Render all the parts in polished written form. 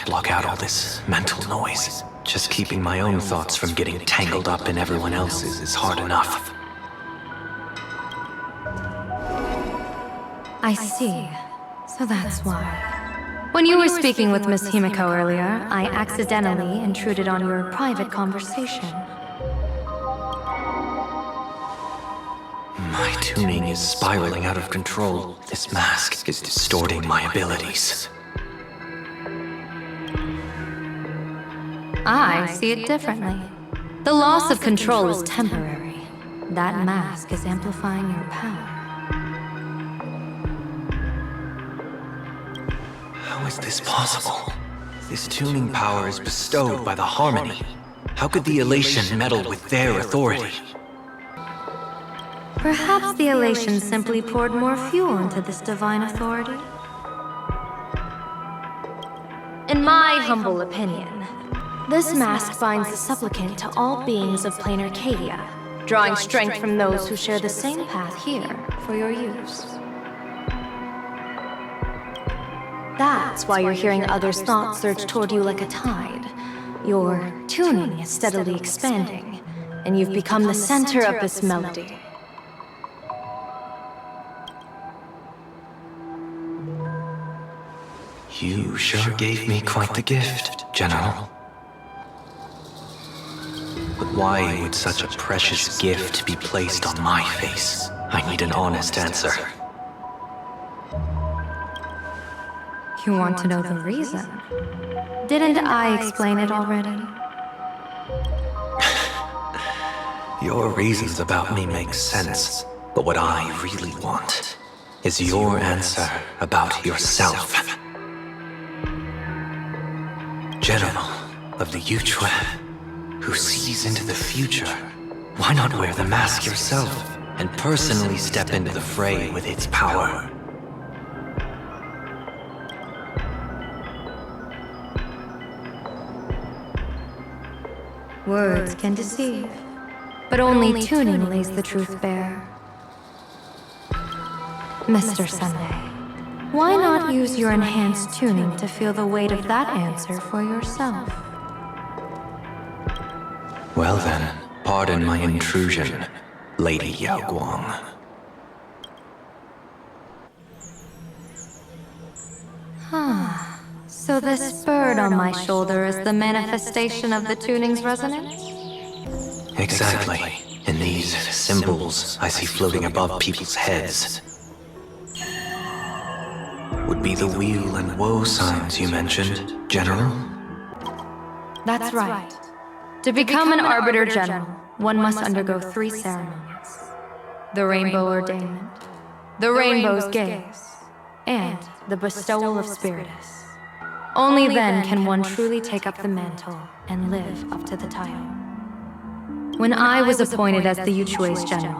block out all this mental noise. Just keeping my own thoughts from getting tangled up in everyone else's is hard enough. I see. So that's why. When you were speaking with Miss Himiko earlier, I accidentally intruded on your private conversation. My tuning is spiraling out of control. This mask is distorting my abilities. I see it differently. The loss of control is temporary. That mask is amplifying your power. How is this possible? This tuning power is bestowed by the harmony. How could the elation meddle with their authority? Perhaps the elation simply poured more fuel into this divine authority? In my humble opinion, this mask binds the supplicant to all beings of Planarcadia, drawing strength from those who share the same path here for your use. That's why you're hearing others' thoughts surge toward you like a tide. Your tuning is steadily expanding, and you've become the center of this melody. You sure gave me quite the gift, General. But why would such a precious gift be placed on my face? I need an honest answer. You want to know the reason? Didn't I explain it already? Your reasons about me make sense, but what I really want is your answer about yourself. General of the Yuchue, who sees into the future, why not wear the mask yourself and personally step into the fray with its power? Words can deceive, but only tuning lays the truth bare. Mr. Sunday, why not use your enhanced tuning to feel the weight of that answer for yourself? Well then, pardon my intrusion, Lady Yao Guang. So this bird on my shoulder is the manifestation of the tuning's resonance? Exactly. And these symbols I see floating above people's heads would be the wheel and woe signs you mentioned, General? That's right. To become an Arbiter General, one must undergo 3 ceremonies. The Rainbow Ordainment, the Rainbow's Gaze, and the Bestowal of Spiritus. Only then can one truly take up the mantle and live up to the title. When I was appointed as the Yuchue's general,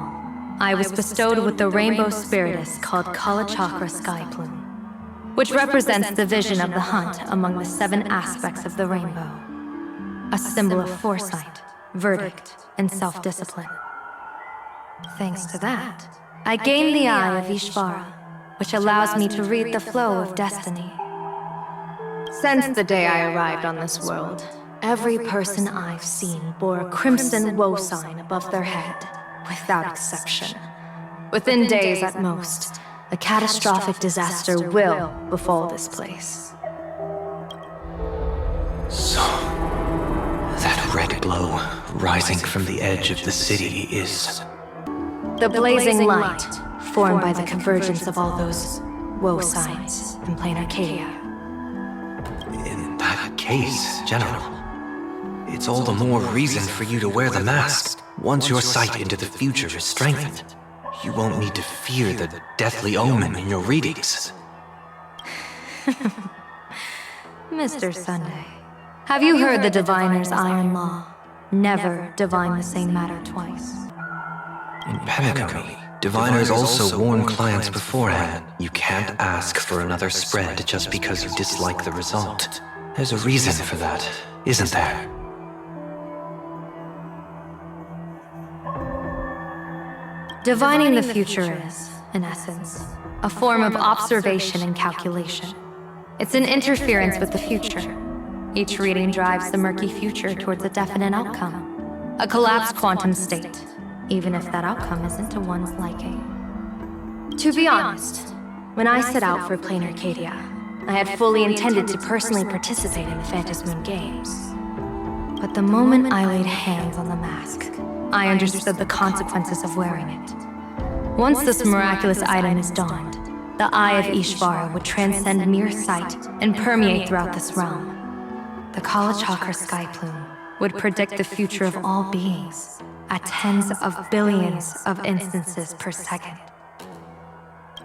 I was bestowed with the Rainbow Spiritus called Kalachakra Sky Plume, which represents the vision of the hunt among the 7 aspects of the rainbow, a symbol of foresight, verdict, and self-discipline. Thanks to that, I gained the Eye of Ishvara, which allows me to read the flow of destiny. Since the day I arrived on this world, every person I've seen bore a crimson woe sign above their head, without exception. Within days at most, a catastrophic disaster will befall this place. So, that red glow rising from the edge of the city is... The blazing light, formed by the convergence of all those woe signs in Planarcadia. In that case, General, it's all the more reason for you to wear the mask. Once your sight into the future is strengthened, you won't need to fear the deathly omen in your readings. Mr. Sunday, have you heard the diviner's iron law? Never divine the same matter twice. In Penacony, diviners also warn clients beforehand. You can't ask for another spread just because you dislike the result. There's a reason for that, isn't there? Divining the future is, in essence, a form of observation and calculation. It's an interference with the future, Each reading drives the murky future towards a definite outcome. A collapsed quantum state, even if that outcome isn't to one's liking. To be honest, when I set out for Planarcadia, I had fully intended to personally participate in the Phantasmoon Games. But the moment I laid hands on the mask, I understood the consequences of wearing it. Once this miraculous item is donned, the Eye of Ishvara would transcend mere sight and permeate throughout this realm. The Kalachakra sky plume would predict the future of all beings at tens of billions of instances per second.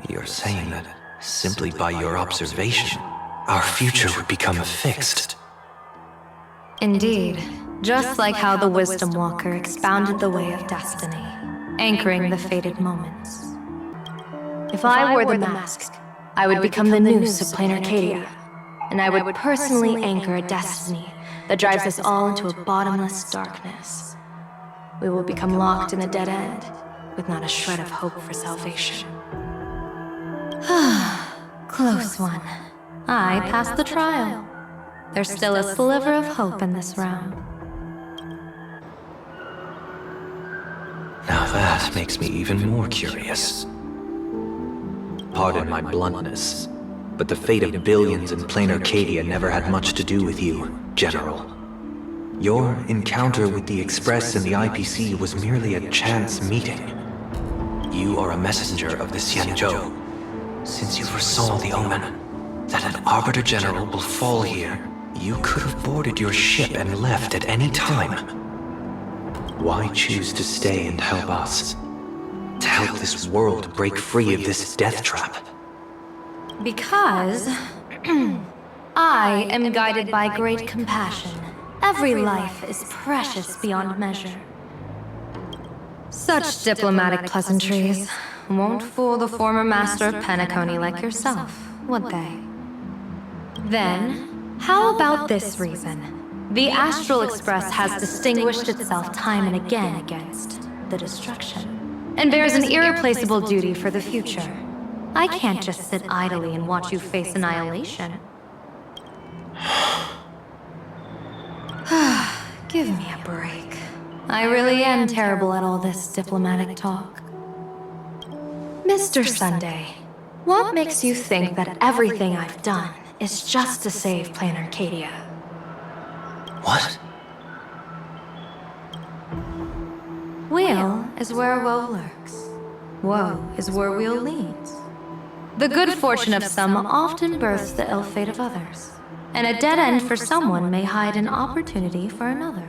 You're saying that simply by your observation, our future would become fixed. Indeed, just like how the Wisdom Walker expounded the way of destiny, anchoring the fated moments. If I wore the mask, I would become the noose of Planarcadia, and I would personally anchor a destiny that drives us all into a bottomless darkness. We will become locked in a dead end, with not a shred of hope for salvation. Close one. I passed the trial. There's still a sliver of hope in this round. Now that makes me even more curious. Pardon my bluntness, but the fate of billions in Planarcadia never had much to do with you, General. Your encounter with the Express and the IPC was merely a chance meeting. You are a messenger of the Xianzhou. Since you foresaw the omen, that an Arbiter General will fall here, you could have boarded your ship and left at any time. Why choose to stay and help us? To help this world break free of this death trap? Because I am guided by great compassion. Every life is precious beyond measure. Such diplomatic pleasantries won't fool the former master of Penacony like yourself, would they? Then, how about this reason? The Astral Express has distinguished itself time and again against the destruction, and bears an irreplaceable duty for the future. I can't just sit idly and watch you face annihilation. Give me a break. I really am terrible at all this diplomatic talk. Mr. Sunday, what makes you think that everything I've done is just to save Planarcadia? What? Weal is where woe lurks. Woe is where weal leads. The good fortune of some often births the ill fate of others, and a dead end for someone may hide an opportunity for another.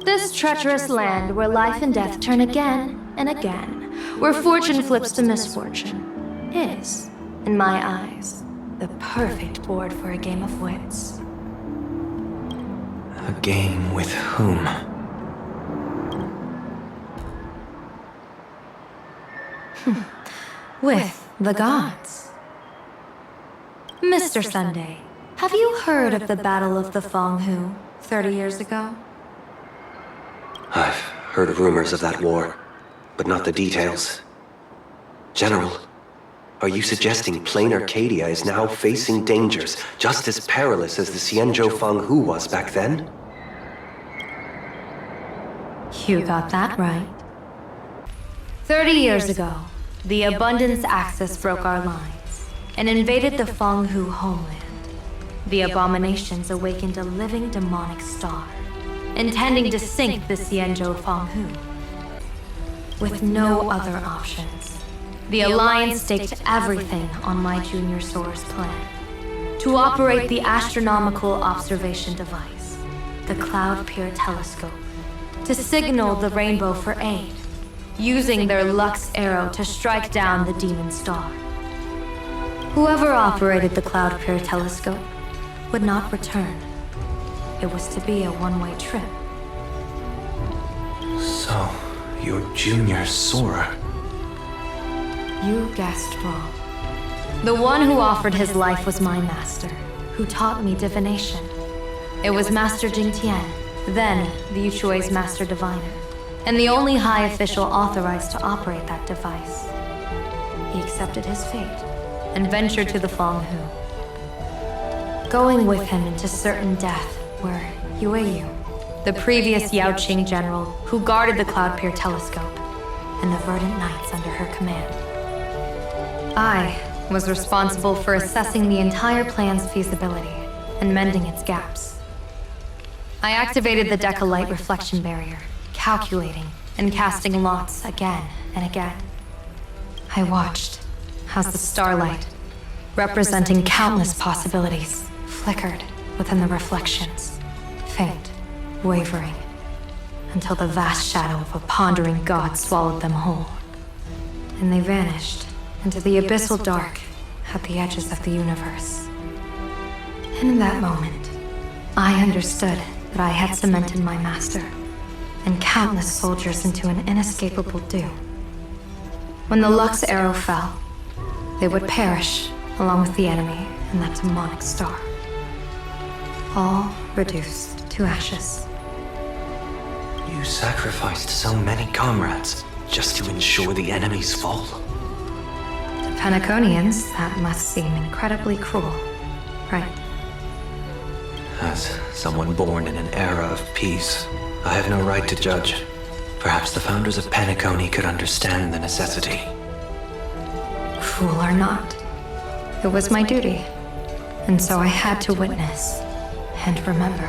This treacherous land where life and death turn again and again, where fortune flips to misfortune, is, in my eyes, the perfect board for a game of wits. A game with whom? With the gods. Mr. Sunday, have you heard of the Battle of the Fenghu 30 years ago? I've heard rumors of that war, but not the details. General, are you suggesting Planarcadia is now facing dangers just as perilous as the Xianzhou Fenghu was back then? You got that right. 30 years ago, the Abundance Axis broke our lines and invaded the Fenghu homeland. The abominations awakened a living demonic star, intending to sink the Xianzhou Fenghu. With no other options, the Alliance staked everything on my Junior Soar's plan to operate the astronomical observation device, the Cloud Peer Telescope, to signal the rainbow for aid, using their Lux arrow to strike down the demon star. Whoever operated the Cloud Peer Telescope would not return. It was to be a one-way trip. So, you're Junior Soar. You guessed wrong. The one who offered his life was my master, who taught me divination. It was Master Jingtian, then the Yuchui's Master Diviner, and the only high official authorized to operate that device. He accepted his fate and ventured to the Fenghu. going with him into certain death were Yueyu, the previous Yaoqing general who guarded the Cloud Pier telescope, and the Verdant Knights under her command. I was responsible for assessing the entire plan's feasibility and mending its gaps. I activated the Decalite reflection barrier, calculating and casting lots again and again. I watched as the starlight, representing countless possibilities, flickered within the reflections, faint, wavering, until the vast shadow of a pondering god swallowed them whole. And they vanished into the abyssal dark at the edges of the universe. In that moment, I understood that I had cemented my master and countless soldiers into an inescapable doom. When the Lux arrow fell, they would perish along with the enemy and that demonic star, all reduced to ashes. You sacrificed so many comrades just to ensure the enemy's fall. To Penaconians, that must seem incredibly cruel, right? As someone born in an era of peace, I have no right to judge. Perhaps the founders of Penacony could understand the necessity. Cruel or not, it was my duty. And so I had to witness and remember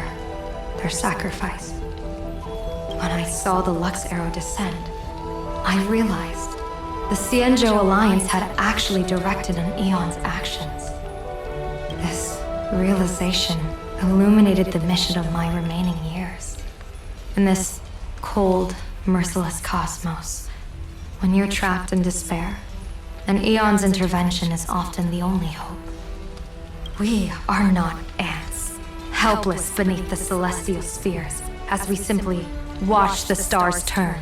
their sacrifice. When I saw the Lux arrow descend, I realized the Xianzhou Alliance had actually directed an Eon's actions. This realization illuminated the mission of my remaining years. In this cold, merciless cosmos, when you're trapped in despair, an Eon's intervention is often the only hope. We are not ants, helpless beneath the celestial spheres as we simply watch the stars turn.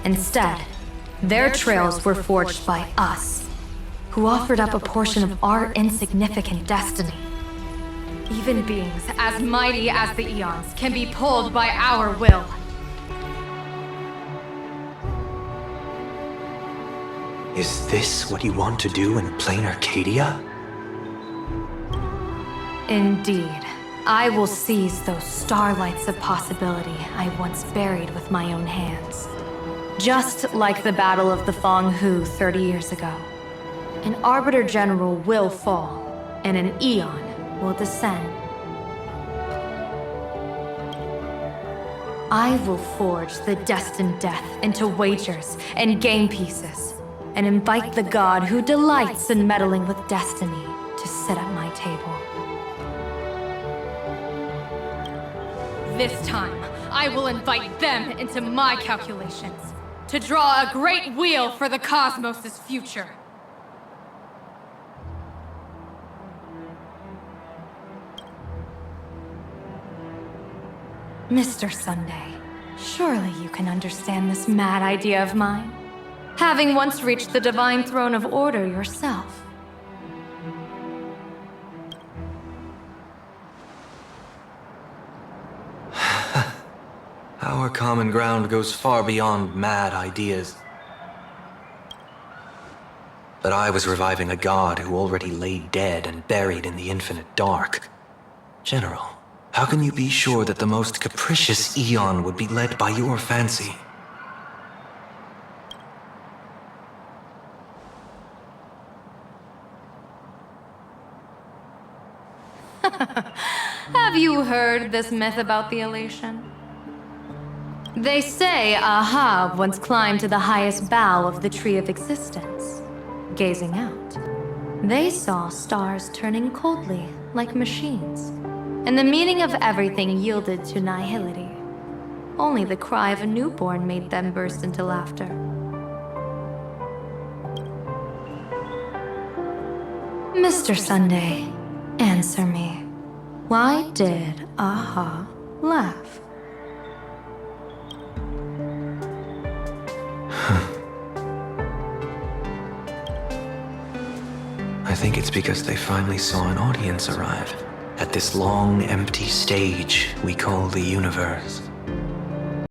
Instead, their trails were forged by us, who offered up a portion of our insignificant destiny. Even beings as mighty as the Eons can be pulled by our will. Is this what you want to do in Planarcadia? Indeed. I will seize those starlights of possibility I once buried with my own hands. Just like the Battle of the Fong Hu 30 years ago. An Arbiter General will fall, and an Eon will descend. I will forge the destined death into wagers and game pieces, and invite the god who delights in meddling with destiny to sit at my table. This time, I will invite them into my calculations, to draw a great wheel for the cosmos' future. Mr. Sunday, surely you can understand this mad idea of mine, having once reached the divine throne of order yourself. Our common ground goes far beyond mad ideas. But I was reviving a god who already lay dead and buried in the infinite dark. General, how can you be sure that the most capricious Eon would be led by your fancy? Have you heard this myth about the elation? They say Ahab once climbed to the highest bough of the Tree of Existence. Gazing out, they saw stars turning coldly like machines, and the meaning of everything yielded to nihility. Only the cry of a newborn made them burst into laughter. Mr. Sunday, answer me. Why did Aha laugh? I think it's because they finally saw an audience arrive at this long, empty stage we call the universe.